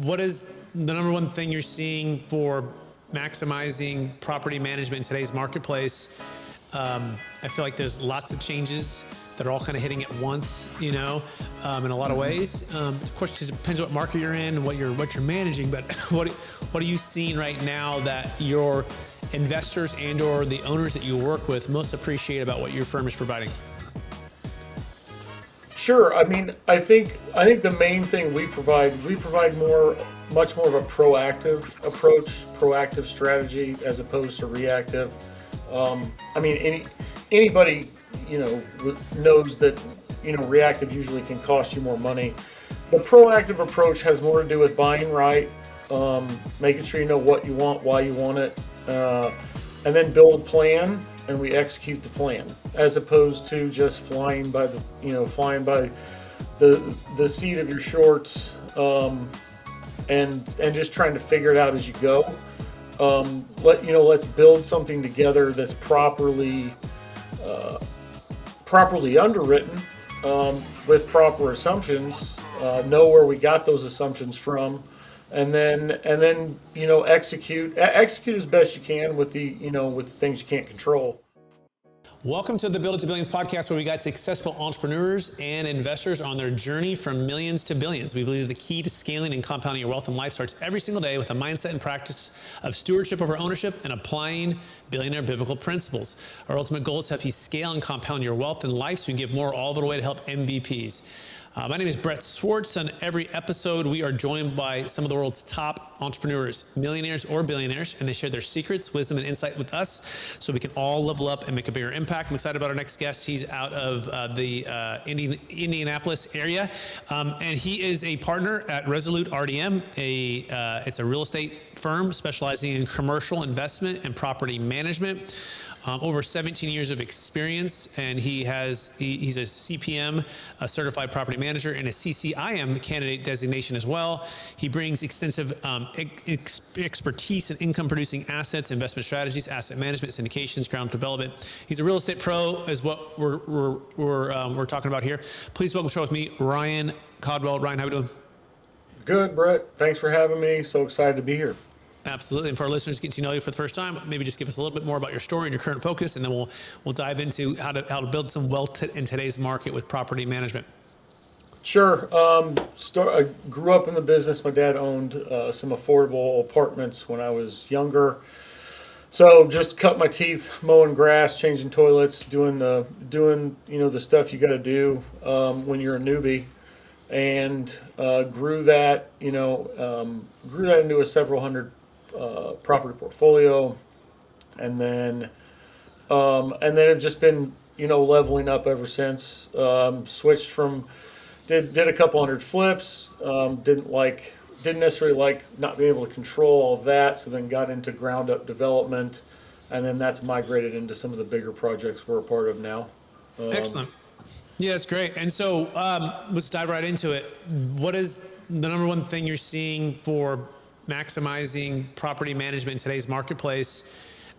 what is the number one thing you're seeing for maximizing property management in today's marketplace? I feel like there's lots of changes that are all kind of hitting at once, in a lot of ways. Of course, it depends what market you're in, what you're managing. But what are you seeing right now that your investors and/or the owners that you work with most appreciate about what your firm is providing? Sure. I mean, I think the main thing we provide much more of a proactive approach, proactive strategy as opposed to reactive. I mean, anybody knows that reactive usually can cost you more money. The proactive approach has more to do with buying right, making sure you know what you want, why you want it, and then build a plan and we execute the plan, as opposed to just flying by the seat of your shorts, and just trying to figure it out as you go. Let's build something together that's properly underwritten, with proper assumptions. Know where we got those assumptions from, and then execute as best you can with the things you can't control. Welcome to the Build It to Billions podcast, where we guide successful entrepreneurs and investors on their journey from millions to billions. We believe the key to scaling and compounding your wealth and life starts every single day with a mindset and practice of stewardship over ownership and applying billionaire biblical principles. Our ultimate goal is to help you scale and compound your wealth and life so you can give more all of it away to help MVPs. My name is Brett Swartz. On every episode, we are joined by some of the world's top entrepreneurs, millionaires or billionaires, and they share their secrets, wisdom, and insight with us so we can all level up and make a bigger impact. I'm excited about our next guest. He's out of the Indianapolis area, and he is a partner at Resolute RDM. It's a real estate firm specializing in commercial investment and property management. Over 17 years of experience, and he's a CPM, a certified property manager, and a CCIM candidate designation as well. He brings extensive expertise in income-producing assets, investment strategies, asset management, syndications, ground development. He's a real estate pro, is what we're talking about here. Please welcome to the show with me, Ryan Cadwell. Ryan, how are we doing? Good, Brett. Thanks for having me. So excited to be here. Absolutely. And for our listeners getting to know you for the first time, maybe just give us a little bit more about your story and your current focus, and then we'll dive into how to build some wealth in today's market with property management. Sure. I grew up in the business. My dad owned some affordable apartments when I was younger. So just cut my teeth mowing grass, changing toilets, doing the stuff you got to do when you're a newbie, and grew that into a several hundred property portfolio, and then have just been leveling up ever since. Switched from did a couple hundred flips. Didn't necessarily like not being able to control all of that, so then got into ground up development, and then that's migrated into some of the bigger projects we're a part of now. Excellent. Yeah, that's great. And so let's dive right into it. What is the number one thing you're seeing for maximizing property management in today's marketplace?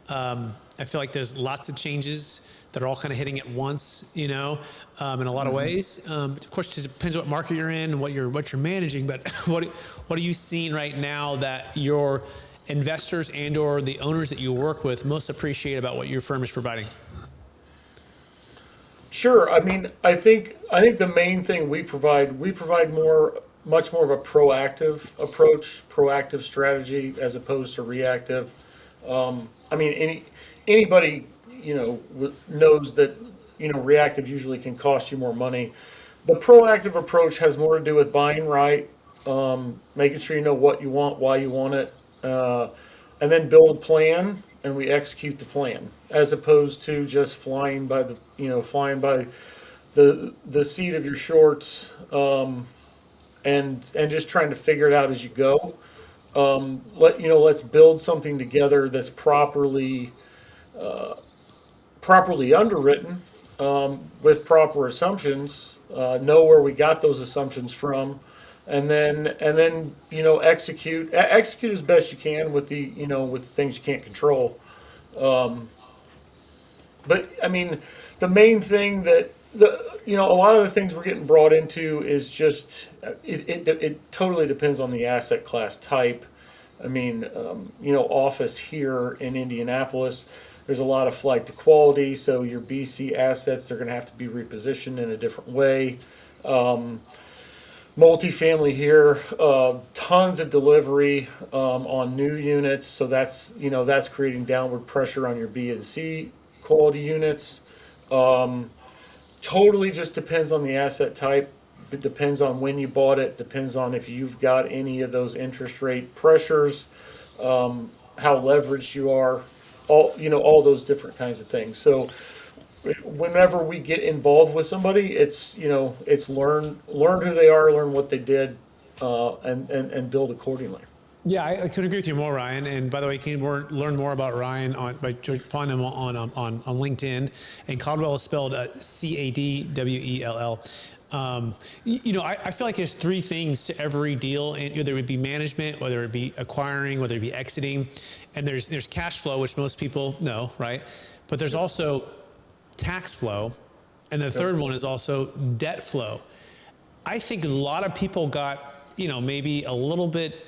I feel like there's lots of changes that are all kind of hitting at once, in a lot of ways. Of course, it depends what market you're in and what you're managing. But what are you seeing right now that your investors and/or the owners that you work with most appreciate about what your firm is providing? Sure. I mean, I think the main thing we provide much more of a proactive approach, proactive strategy as opposed to reactive. I mean, anybody knows that reactive usually can cost you more money. The proactive approach has more to do with buying right, making sure you know what you want, why you want it, and then build a plan and we execute the plan, as opposed to just flying by the seat of your shorts, and just trying to figure it out as you go. Let's build something together that's properly underwritten, with proper assumptions. Know where we got those assumptions from, and then execute as best you can with the things you can't control. But I mean, the main thing that a lot of the things we're getting brought into is just it totally depends on the asset class type. I mean, office here in Indianapolis, there's a lot of flight to quality. So your BC assets, they're going to have to be repositioned in a different way. Multifamily here, tons of delivery on new units. So that's creating downward pressure on your B and C quality units. Totally just depends on the asset type. It depends on when you bought it. Depends on if you've got any of those interest rate pressures, how leveraged you are, all those different kinds of things. So whenever we get involved with somebody, it's learn who they are, learn what they did, and build accordingly. Yeah, I could agree with you more, Ryan. And by the way, you can learn more about Ryan by finding him on LinkedIn. And Cadwell is spelled Cadwell. I feel like there's three things to every deal, and whether it be management, whether it be acquiring, whether it be exiting, and there's cash flow, which most people know, right? But there's also tax flow, and the third one is also debt flow. I think a lot of people got, maybe a little bit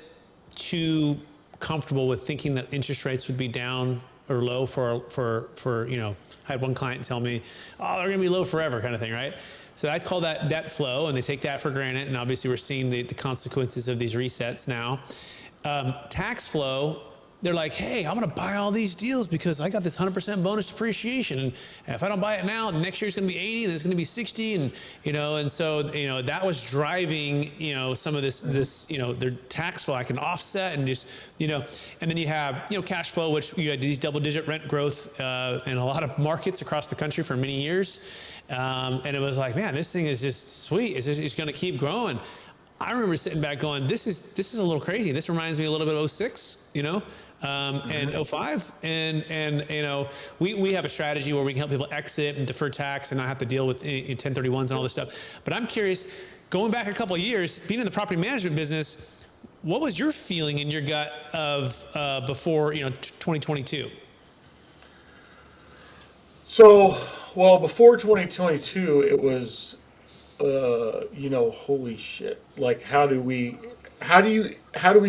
too comfortable with thinking that interest rates would be down or low for I had one client tell me, oh, they're going to be low forever kind of thing, right? So that's called that debt flow, and they take that for granted, and obviously we're seeing the consequences of these resets now. Tax flow, they're like, hey, I'm going to buy all these deals because I got this 100% bonus depreciation. And if I don't buy it now, next year's going to be 80, and it's going to be 60. And so that was driving, some of this, their tax flow I can offset and just, and then you have, cash flow, which you had these double-digit rent growth in a lot of markets across the country for many years. And it was like, man, this thing is just sweet. It's going to keep growing. I remember sitting back going, this is a little crazy. This reminds me a little bit of '06, and '05. And we have a strategy where we can help people exit and defer tax and not have to deal with 1031s and all this stuff. But I'm curious, going back a couple of years, being in the property management business, what was your feeling in your gut of before 2022? So, well, before 2022, it was, holy shit. Like, how do we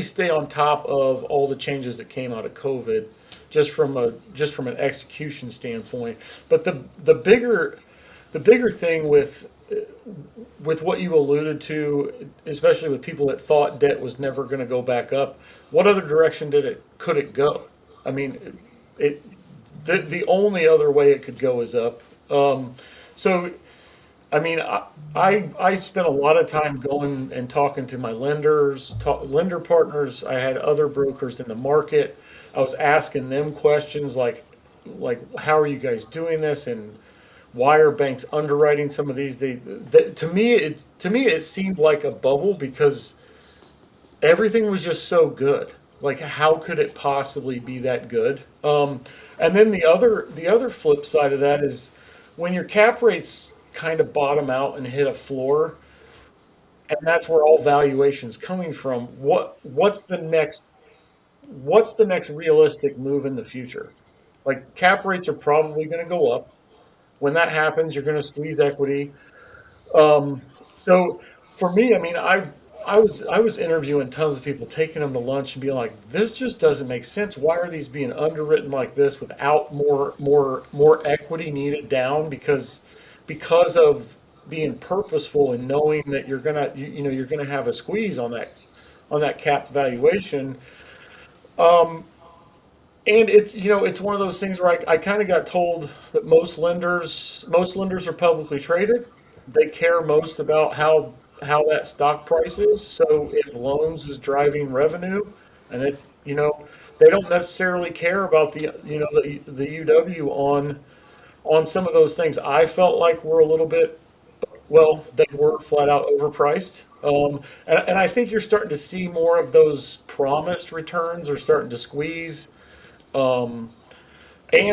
stay on top of all the changes that came out of COVID, just from an execution standpoint? But the bigger thing with what you alluded to, especially with people that thought debt was never going to go back up, what other direction could it go? I mean, the only other way it could go is up. So, I mean, I spent a lot of time going and talking to my lender partners. I had other brokers in the market. I was asking them questions like how are you guys doing this, and why are banks underwriting some of these? To me, it seemed like a bubble because everything was just so good. Like, how could it possibly be that good? And then the other flip side of that is when your cap rates kind of bottom out and hit a floor, and that's where all valuation's coming from. What's the next realistic move in the future? Like, cap rates are probably going to go up. When that happens, you're going to squeeze equity. So for me, I mean, I was interviewing tons of people, taking them to lunch and being like, this just doesn't make sense. Why are these being underwritten like this without more equity needed down because of being purposeful and knowing that you're gonna have a squeeze on that cap valuation. And it's one of those things where I kind of got told that most lenders are publicly traded. They care most about how that stock price is. So if loans is driving revenue, and they don't necessarily care about the UW on some of those things. I felt like we're a little bit, well, they were flat out overpriced. And I think you're starting to see more of those promised returns are starting to squeeze. And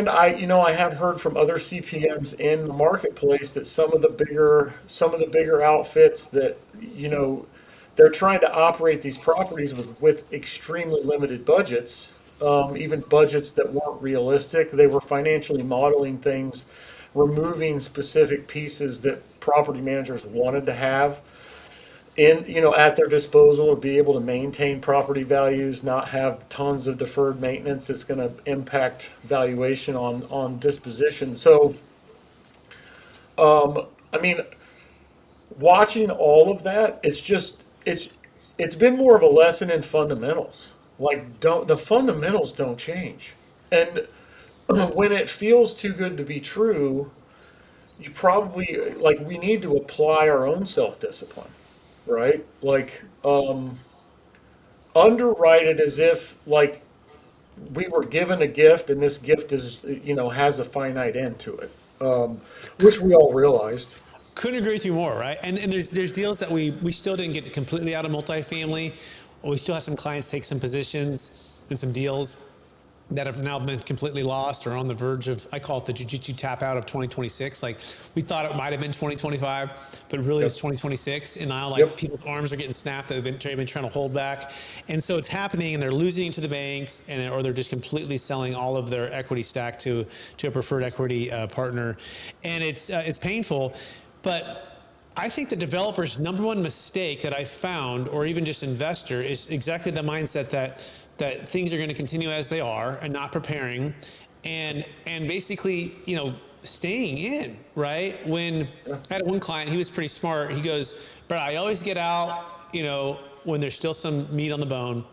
I have heard from other CPMs in the marketplace that some of the bigger outfits that, they're trying to operate these properties with extremely limited budgets, even budgets that weren't realistic. They were financially modeling things removing specific pieces that property managers wanted to have in, at their disposal to be able to maintain property values, not have tons of deferred maintenance that's going to impact valuation on disposition. So, I mean, watching all of that, it's been more of a lesson in fundamentals. Like, don't the fundamentals don't change, and when it feels too good to be true, you probably like we need to apply our own self discipline, right? Like, underwrite it as if like we were given a gift, and this gift is has a finite end to it, which we all realized. Couldn't agree with you more, right? And there's deals that we still didn't get completely out of multifamily. We still have some clients take some positions in some deals that have now been completely lost or on the verge of, I call it the jiu-jitsu tap out of 2026. Like, we thought it might have been 2025, but really it's 2026. And now people's arms are getting snapped. They've been trying to hold back. And so it's happening, and they're losing to the banks, or they're just completely selling all of their equity stack to a preferred equity partner. And it's painful. But I think the developer's number one mistake that I found, or even just investor, is exactly the mindset that things are going to continue as they are and not preparing, and basically staying in, right? When I had one client, he was pretty smart. He goes, "Bro, I always get out when there's still some meat on the bone."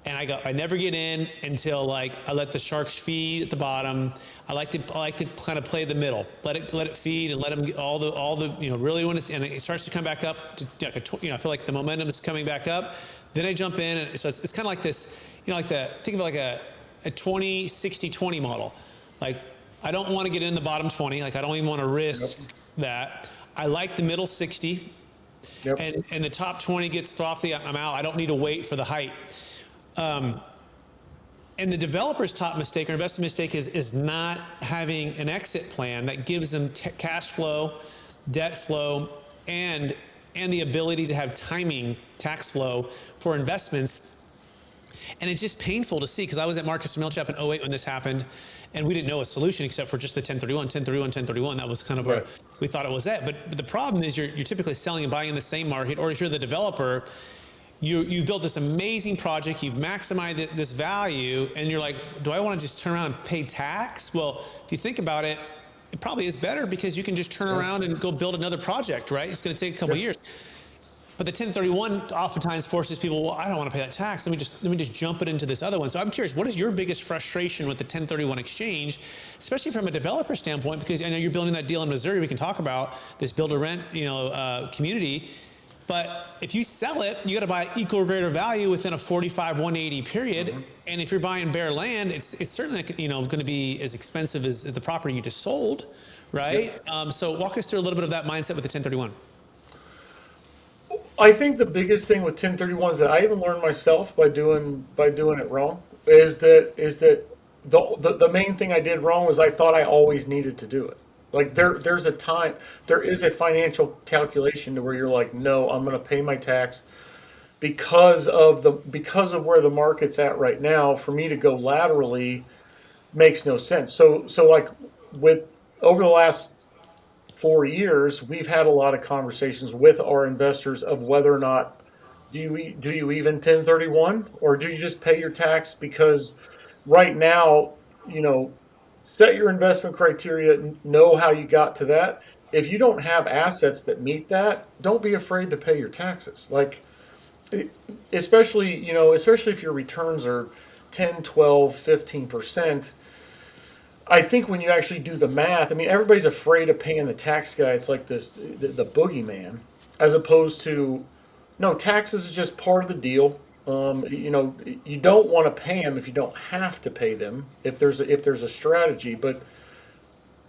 And I never get in until like I let the sharks feed at the bottom. I like to kind of play the middle, let it feed and let them get all the really when it starts to come back up to I feel like the momentum is coming back up. Then I jump in, and so it's kind of like this, think of it like a 20-60-20 model. Like, I don't want to get in the bottom 20. Like, I don't even want to risk that. I like the middle 60, and the top 20 gets frothy. I'm out. I don't need to wait for the height. And the developer's top mistake or investment mistake is not having an exit plan that gives them cash flow, debt flow, and the ability to have timing, tax flow for investments. And it's just painful to see, because I was at Marcus & Millichap in 2008 when this happened, and we didn't know a solution except for just the 1031. That was kind of where we thought it was at. But the problem is you're typically selling and buying in the same market, or if you're the developer, you've built this amazing project, you've maximized this value, and you're like, do I want to just turn around and pay tax? Well, if you think about it, it probably is better, because you can just turn around and go build another project, right? It's going to take a couple of years. But the 1031 oftentimes forces people, well, I don't want to pay that tax. Let me just jump it into this other one. So I'm curious, what is your biggest frustration with the 1031 exchange, especially from a developer standpoint? Because I know you're building that deal in Missouri. We can talk about this build-to-rent, community. But if you sell it, you got to buy equal or greater value within a 45, 180 period. And if you're buying bare land, it's certainly going to be as expensive as the property you just sold, right? So walk us through a little bit of that mindset with the 1031. I think the biggest thing with 1031s that I even learned myself by doing it wrong is that the main thing I did wrong was I thought I always needed to do it. Like there is a financial calculation to where you're like, no, I'm going to pay my tax because of where the market's at right now. For me to go laterally makes no sense. So like with over the last 4 years, we've had a lot of conversations with our investors of whether or not do you even 1031, or do you just pay your tax? Because right now, set your investment criteria, know how you got to that. If you don't have assets that meet that, don't be afraid to pay your taxes. Like, especially if your returns are 10, 12, 15%. I think when you actually do the math, I mean, everybody's afraid of paying the tax guy. It's like the boogeyman, as opposed to, no, taxes is just part of the deal. You don't want to pay them if you don't have to pay them, if there's a strategy. But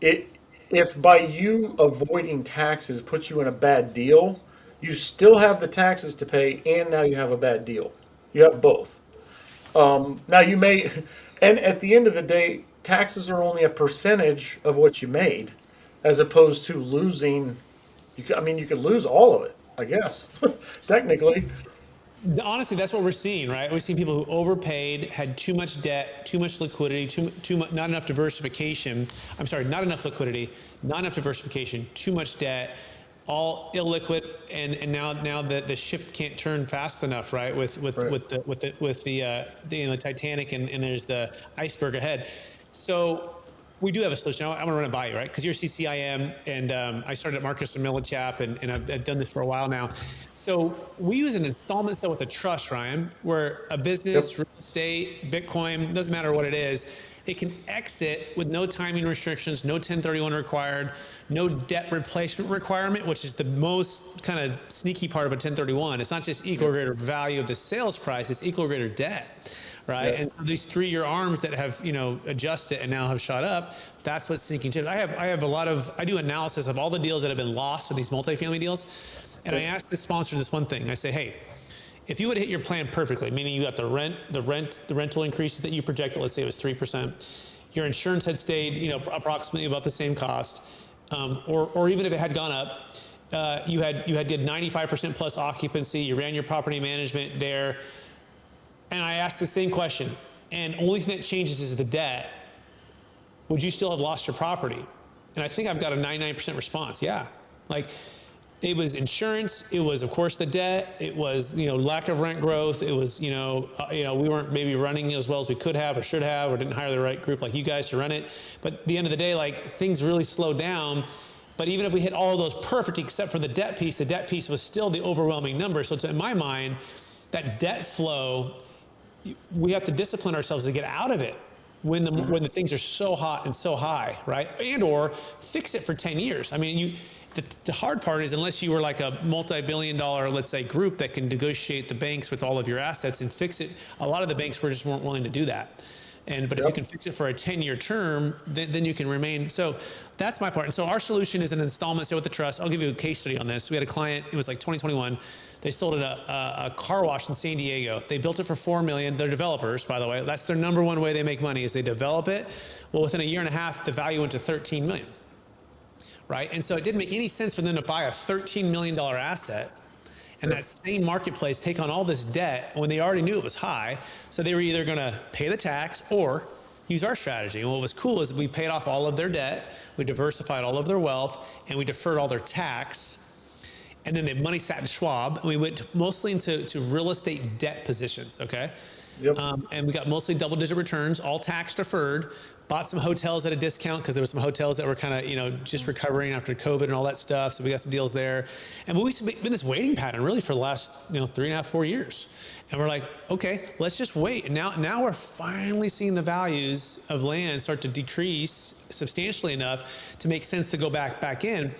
if by you avoiding taxes puts you in a bad deal, you still have the taxes to pay, and now you have a bad deal. You have both. Now you may, and at the end of the day, taxes are only a percentage of what you made, as opposed to losing. You could lose all of it, I guess, technically. Honestly, that's what we're seeing, right? We're seeing people who overpaid, had too much debt, too much liquidity, too much, not enough diversification. I'm sorry, not enough liquidity, not enough diversification, too much debt, all illiquid, and now the ship can't turn fast enough, right? With the Titanic and there's the iceberg ahead. So we do have a solution. I'm gonna run it by you, right? Because you're CCIM, and I started at Marcus and Millichap, and I've done this for a while now. So we use an installment sale with a trust, Ryan, where a business, real estate, Bitcoin, doesn't matter what it is, it can exit with no timing restrictions, no 1031 required, no debt replacement requirement, which is the most kind of sneaky part of a 1031. It's not just equal or greater value of the sales price, it's equal or greater debt, right? And so these 3-year arms that have, adjusted and now have shot up, that's what's sinking chips. I do analysis of all the deals that have been lost of these multifamily deals. And I asked the sponsor this one thing. I say, hey, if you would hit your plan perfectly, meaning you got the rental increases that you projected, let's say it was 3%, your insurance had stayed, approximately about the same cost, or even if it had gone up, you did 95% plus occupancy, you ran your property management there, and I asked the same question, and only thing that changes is the debt, would you still have lost your property? And I think I've got a 99% response. Yeah, it was insurance. It was, of course, the debt. It was, lack of rent growth. It was, we weren't maybe running as well as we could have or should have, or didn't hire the right group like you guys to run it. But at the end of the day, things really slowed down. But even if we hit all of those perfect, except for the debt piece was still the overwhelming number. So in my mind, that debt flow, we have to discipline ourselves to get out of it when the things are so hot and so high, right? And or fix it for 10 years. I mean, the hard part is, unless you were like a multi-billion-dollar, let's say, group that can negotiate the banks with all of your assets and fix it, a lot of the banks weren't willing to do that. But if you can fix it for a 10-year term, then you can remain. So that's my part. And so our solution is an installment sale with the trust. I'll give you a case study on this. We had a client, it was like 2021. They sold a car wash in San Diego. They built it for $4 million. They're developers, by the way. That's their number one way they make money, is they develop it. Well, within a year and a half, the value went to $13 million. Right? And so it didn't make any sense for them to buy a $13 million asset and that same marketplace take on all this debt when they already knew it was high. So they were either going to pay the tax or use our strategy. And what was cool is we paid off all of their debt, we diversified all of their wealth, and we deferred all their tax. And then the money sat in Schwab, and we went mostly into real estate debt positions, okay? And we got mostly double-digit returns, all tax deferred. Bought some hotels at a discount because there were some hotels that were kind of, just recovering after COVID and all that stuff. So we got some deals there. And we've been in this waiting pattern really for the last, 3.5, 4 years. And we're like, okay, let's just wait. And now we're finally seeing the values of land start to decrease substantially enough to make sense to go back in.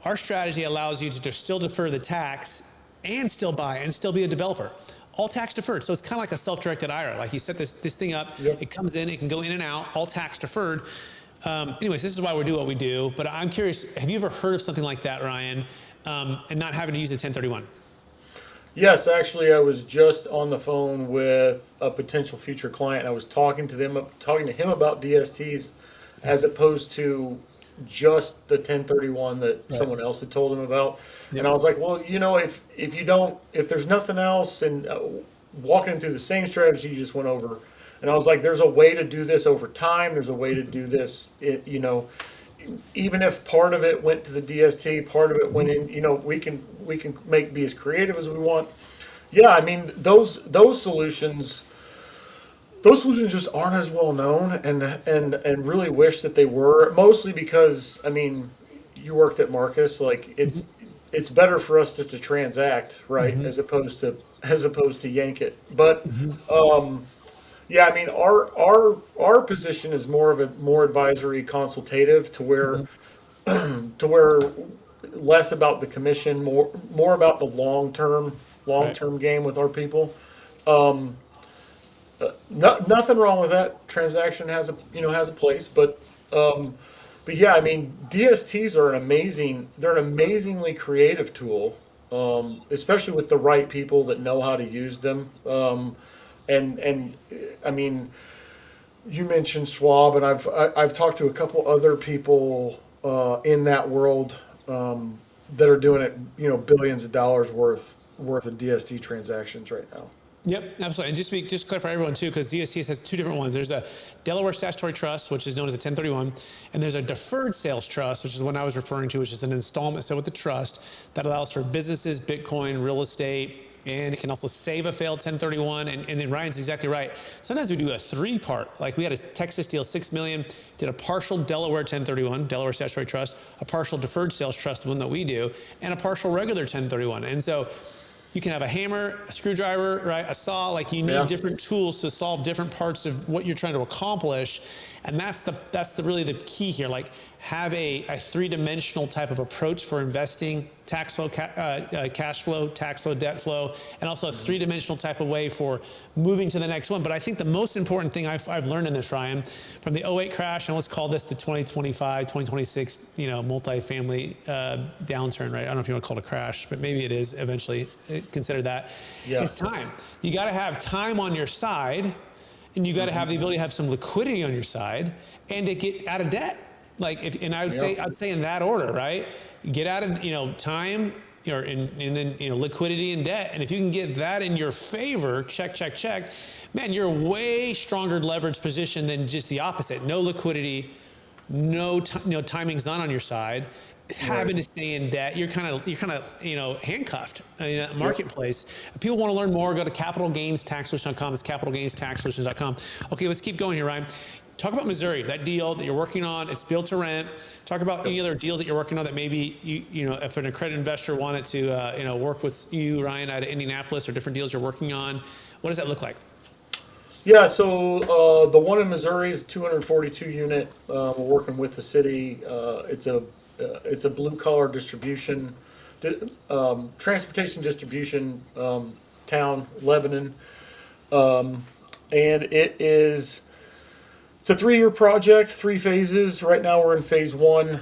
Our strategy allows you to still defer the tax and still buy and still be a developer. All tax deferred. So it's kind of like a self-directed IRA. Like you set this thing up, it comes in, it can go in and out, all tax deferred. Anyways, this is why we do what we do. But I'm curious, have you ever heard of something like that, Ryan, and not having to use the 1031? Yes, actually, I was just on the phone with a potential future client. I was talking to him about DSTs as opposed to just the 1031 that someone else had told him about. And I was like, well, if there's nothing else, and walking through the same strategy you just went over, and I was like, there's a way to do this over time. There's a way to do this, even if part of it went to the DST, part of it went in, we can be as creative as we want. Yeah, I mean, those solutions just aren't as well known, and really wish that they were, mostly because, I mean, you worked at Marcus, it's better for us to transact, right, as opposed to yank it. But yeah, I mean, our position is more advisory, consultative, to where less about the commission, more about the long term game with our people. Nothing wrong with that. Transaction has a place, but yeah, I mean, DSTs are an amazingly creative tool, especially with the right people that know how to use them. And I mean, you mentioned Schwab, and I've talked to a couple other people in that world that are doing it, billions of dollars worth worth of DST transactions right now. Yep, absolutely. And just clarify everyone too, because DSTs has two different ones. There's a Delaware Statutory Trust, which is known as a 1031, and there's a Deferred Sales Trust, which is the one I was referring to, which is an installment sale with the trust that allows for businesses, Bitcoin, real estate, and it can also save a failed 1031. And then Ryan's exactly right. Sometimes we do a three-part. Like we had a Texas deal, $6 million, did a partial Delaware 1031, Delaware Statutory Trust, a partial Deferred Sales Trust, the one that we do, and a partial regular 1031. And so you can have a hammer, a screwdriver, right, a saw. Like you need different tools to solve different parts of what you're trying to accomplish, and that's really the key here. Like have a three-dimensional type of approach for investing: tax flow, cash flow, tax flow, debt flow, and also a three-dimensional type of way for moving to the next one. But I think the most important thing I've learned in this, Ryan, from the '08 crash, and let's call this the 2025, 2026, multifamily downturn, right? I don't know if you want to call it a crash, but maybe it is eventually. Consider that. Yeah. It's time. You got to have time on your side, and you got to have the ability to have some liquidity on your side, and to get out of debt. I'd say in that order, right? Get out of time, and then liquidity and debt, and if you can get that in your favor, check, man, you're a way stronger leverage position than just the opposite. No liquidity, timing's not on your side. Having to stay in debt, you're kind of handcuffed in that marketplace. If people want to learn more, go to capitalgainstaxsolutions.com. It's capitalgainstaxsolutions.com. Okay, let's keep going here, Ryan. Talk about Missouri, that deal that you're working on. It's built to rent. Talk about any other deals that you're working on that maybe if an accredited investor wanted to work with you, Ryan, out of Indianapolis, or different deals you're working on. What does that look like? Yeah, so the one in Missouri is a 242 unit. We're working with the city. It's a blue collar distribution, transportation distribution town, Lebanon, and it's a 3-year project, 3 phases. Right now we're in phase 1.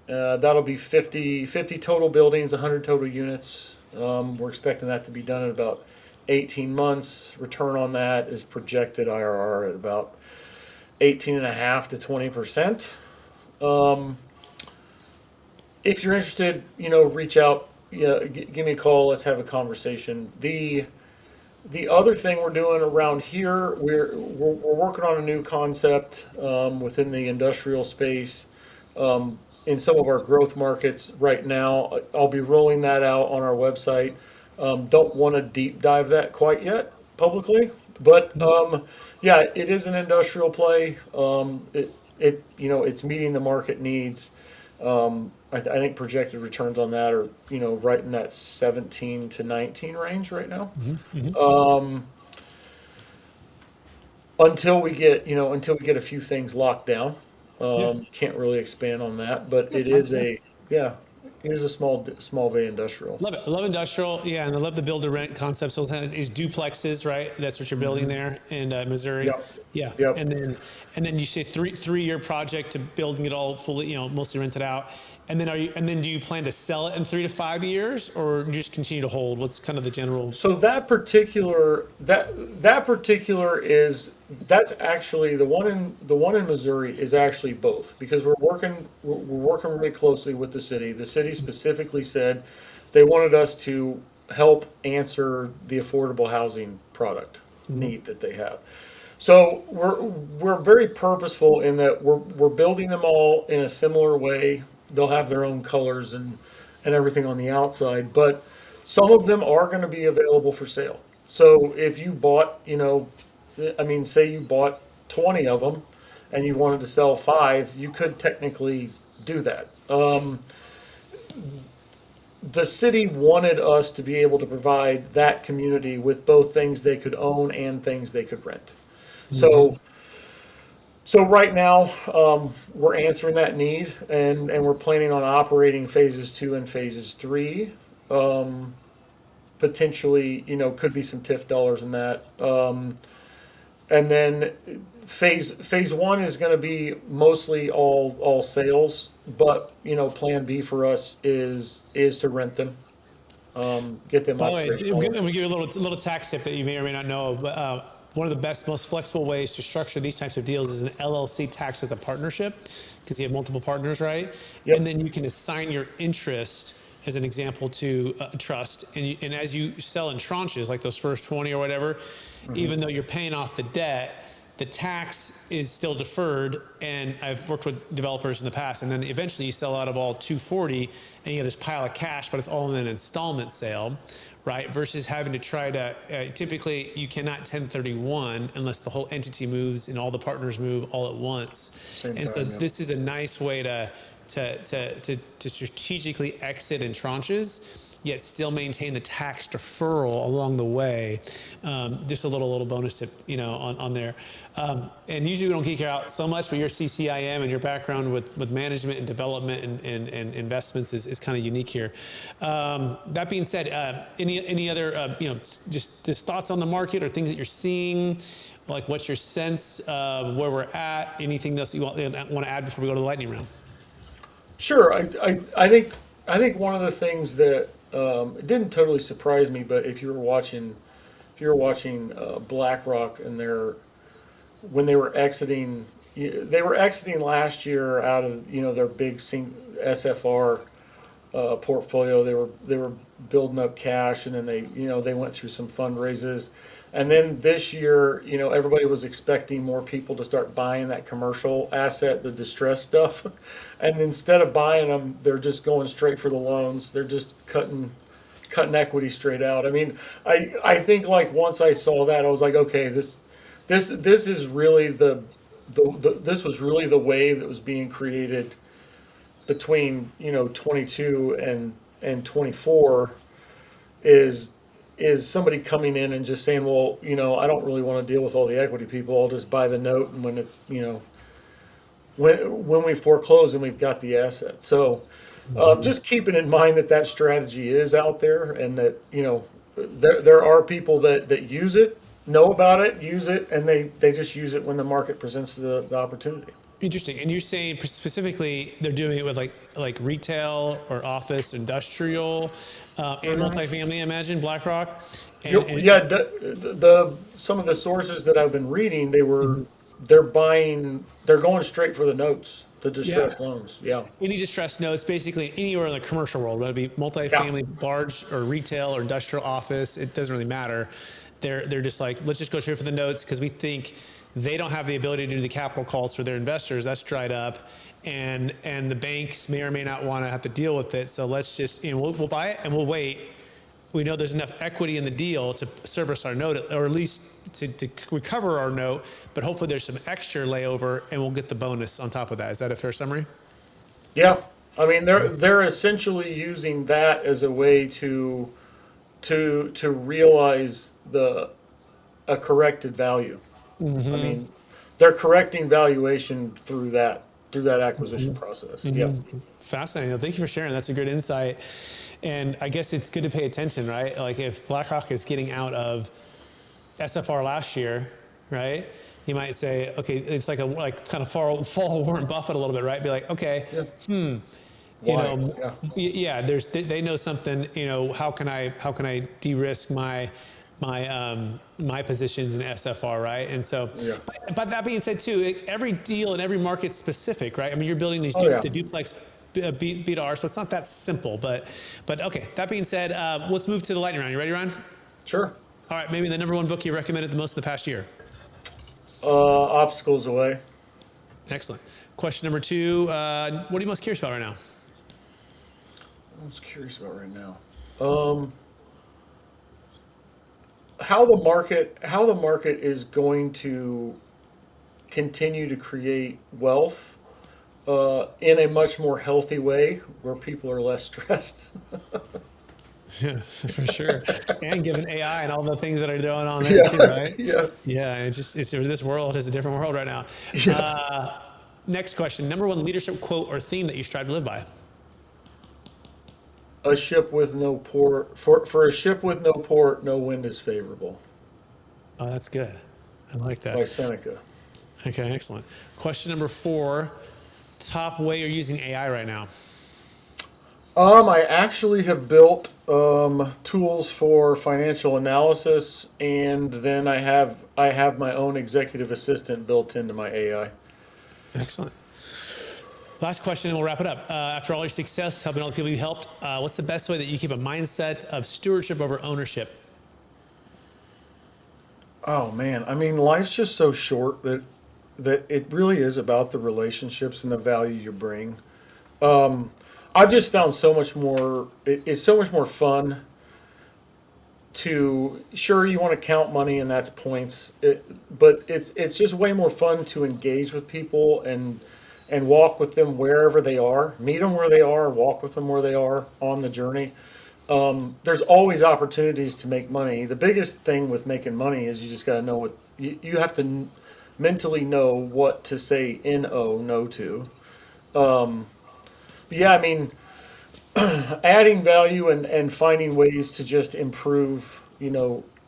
That'll be 50 total buildings, 100 total units. We're expecting that to be done in about 18 months. Return on that is projected IRR at about 18.5 to 20%. If you're interested, reach out, give me a call. Let's have a conversation. The other thing we're doing around here, we're working on a new concept within the industrial space in some of our growth markets right now. I'll be rolling that out on our website. Don't want to deep dive that quite yet publicly, but it is an industrial play. It's meeting the market needs. I think projected returns on that are, right in that 17 to 19 range right now. Until we get a few things locked down. Can't really expand on that, but it is a small bay industrial. Love it. I love industrial. Yeah, and I love the build to rent concept. So it's duplexes, right? That's what you're building there in Missouri. Yep. Yeah. And then you say three-year project to building it all fully, mostly rented out. And then do you plan to sell it in 3 to 5 years, or just continue to hold? What's kind of the general? So that particular that's actually the one in Missouri is actually both, because we're working really closely with the city. The city specifically said they wanted us to help answer the affordable housing product need that they have. So we're very purposeful in that we're building them all in a similar way. They'll have their own colors and everything on the outside, but some of them are going to be available for sale. So if you bought, say you bought 20 of them and you wanted to sell 5, you could technically do that. The city wanted us to be able to provide that community with both things they could own and things they could rent. So right now, we're answering that need, and we're planning on operating phases 2 and phases 3. Potentially, could be some TIF dollars in that. And then phase 1 is going to be mostly all sales, but plan B for us is to rent them, get them. By the way, I'm going to give you a little tax tip that you may or may not know, but one of the best, most flexible ways to structure these types of deals is an LLC tax as a partnership, because you have multiple partners, right? Yep. And then you can assign your interest as an example to trust, and as you sell in tranches, like those first 20 or whatever, even though you're paying off the debt, the tax is still deferred. And I've worked with developers in the past, and then eventually you sell out of all 240 and you have this pile of cash, but it's all in an installment sale, right? Versus having to try to, typically you cannot 1031 unless the whole entity moves and all the partners move all at once. This is a nice way to strategically exit in tranches, yet still maintain the tax deferral along the way. Just a little bonus tip, on there. And usually we don't geek out so much, but your CCIM and your background with management and development and investments is kind of unique here. That being said, any other, just thoughts on the market or things that you're seeing? Like, what's your sense of where we're at? Anything else you want to add before we go to the lightning round? Sure. I think one of the things that it didn't totally surprise me, but if you were watching BlackRock and when they were exiting last year out of their big SFR portfolio. They were building up cash, and then they went through some fundraises. And then this year, everybody was expecting more people to start buying that commercial asset, the distressed stuff. And instead of buying them, they're just going straight for the loans. They're just cutting equity straight out. I mean, I think like once I saw that, I was like, okay, this is really this was really the wave that was being created between 22 and 24 is somebody coming in and just saying, well, I don't really want to deal with all the equity people. I'll just buy the note, and when we foreclose and we've got the asset. So just keeping in mind that strategy is out there, and that there are people that use it, know about it, use it, and they just use it when the market presents the opportunity. Interesting. And you're saying specifically they're doing it with like retail or office, industrial, and multifamily, I imagine, BlackRock. Some of the sources that I've been reading, they're going straight for the notes, the distressed loans. Yeah. Any distressed notes, basically anywhere in the commercial world, whether it be multifamily, large or retail or industrial office, it doesn't really matter. They're just like, let's just go straight for the notes because we think they don't have the ability to do the capital calls for their investors. That's dried up. And the banks may or may not want to have to deal with it. So let's just, we'll buy it and we'll wait. We know there's enough equity in the deal to service our note, or at least to recover our note, but hopefully there's some extra layover and we'll get the bonus on top of that. Is that a fair summary? Yeah. I mean, they're essentially using that as a way to realize a corrected value. I mean, they're correcting valuation through that acquisition process. Yeah. Fascinating. Well, thank you for sharing. That's a good insight. And I guess it's good to pay attention, right? Like if BlackRock is getting out of SFR last year, right? You might say, okay, it's like kind of follow Warren Buffett a little bit, right? Be like, okay, they know something. How can I de-risk my positions in SFR, right? And so, but that being said, too, every deal and every market's specific, right? I mean, you're building these the duplex B2R, so it's not that simple. But okay. That being said, let's move to the lightning round. You ready, Ryan? Sure. All right. Maybe the number one book you recommended the most in the past year. Obstacles Away. Excellent. Question number 2. What are you most curious about right now? How the market is going to continue to create wealth in a much more healthy way, where people are less stressed. Yeah, for sure. And given AI and all the things that are going on there too, right? Yeah. This world is a different world right now. Next question. Number one leadership quote or theme that you strive to live by. A ship with no port. For a ship with no port, no wind is favorable. Oh, that's good. I like that. By Seneca. Okay, excellent. Question number 4. Top way you're using AI right now. I actually have built tools for financial analysis, and then I have my own executive assistant built into my AI. Excellent. Last question, and we'll wrap it up. After all your success, helping all the people you helped, what's the best way that you keep a mindset of stewardship over ownership? Oh man, I mean, life's just so short that it really is about the relationships and the value you bring. I've just found so much more. It's so much more fun to, sure, you want to count money and that's points, but it's just way more fun to engage with people and walk with them wherever they are, meet them where they are, walk with them where they are on the journey. There's always opportunities to make money. The biggest thing with making money is you just got to know what you have to mentally know what to say no to. Yeah, I mean, adding value and finding ways to just improve,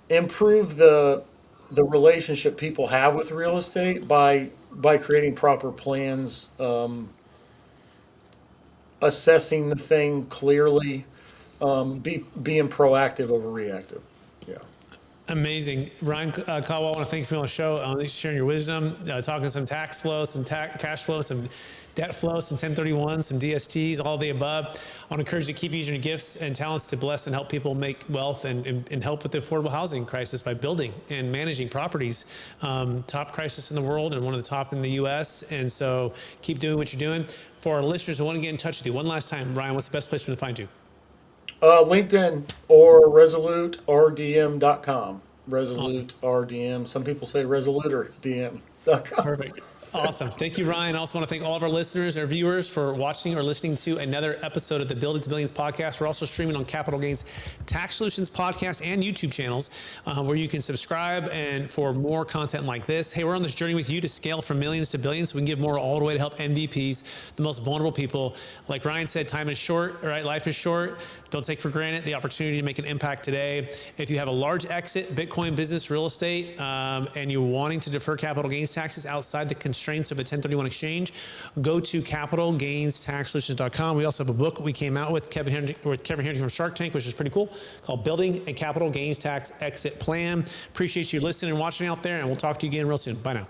improve the relationship people have with real estate by creating proper plans, assessing the thing clearly, being proactive over reactive. Yeah. Amazing. Ryan Cadwell, I want to thank you for being on the show, sharing your wisdom, talking some tax flow, some cash flow, some debt flow, some 1031s, some DSTs, all the above. I want to encourage you to keep using your gifts and talents to bless and help people make wealth and help with the affordable housing crisis by building and managing properties. Top crisis in the world and one of the top in the U.S. And so keep doing what you're doing. For our listeners who want to get in touch with you, one last time, Ryan, what's the best place for them to find you? LinkedIn or ResoluteRDM.com. Resolute Awesome. RDM. Some people say ResoluteRDM.com. Perfect. Awesome. Thank you, Ryan. I also want to thank all of our listeners and viewers for watching or listening to another episode of the Building to Billions podcast. We're also streaming on Capital Gains Tax Solutions podcast and YouTube channels where you can subscribe and for more content like this. Hey, we're on this journey with you to scale from millions to billions so we can give more all the way to help MVPs, the most vulnerable people. Like Ryan said, time is short, right? Life is short. Don't take for granted the opportunity to make an impact today. If you have a large exit, Bitcoin, business, real estate, and you're wanting to defer capital gains taxes outside the constraints of a 1031 exchange, go to capitalgainstaxsolutions.com. We also have a book we came out with Kevin Harrington from Shark Tank, which is pretty cool, called Building a Capital Gains Tax Exit Plan. Appreciate you listening and watching out there, and we'll talk to you again real soon. Bye now.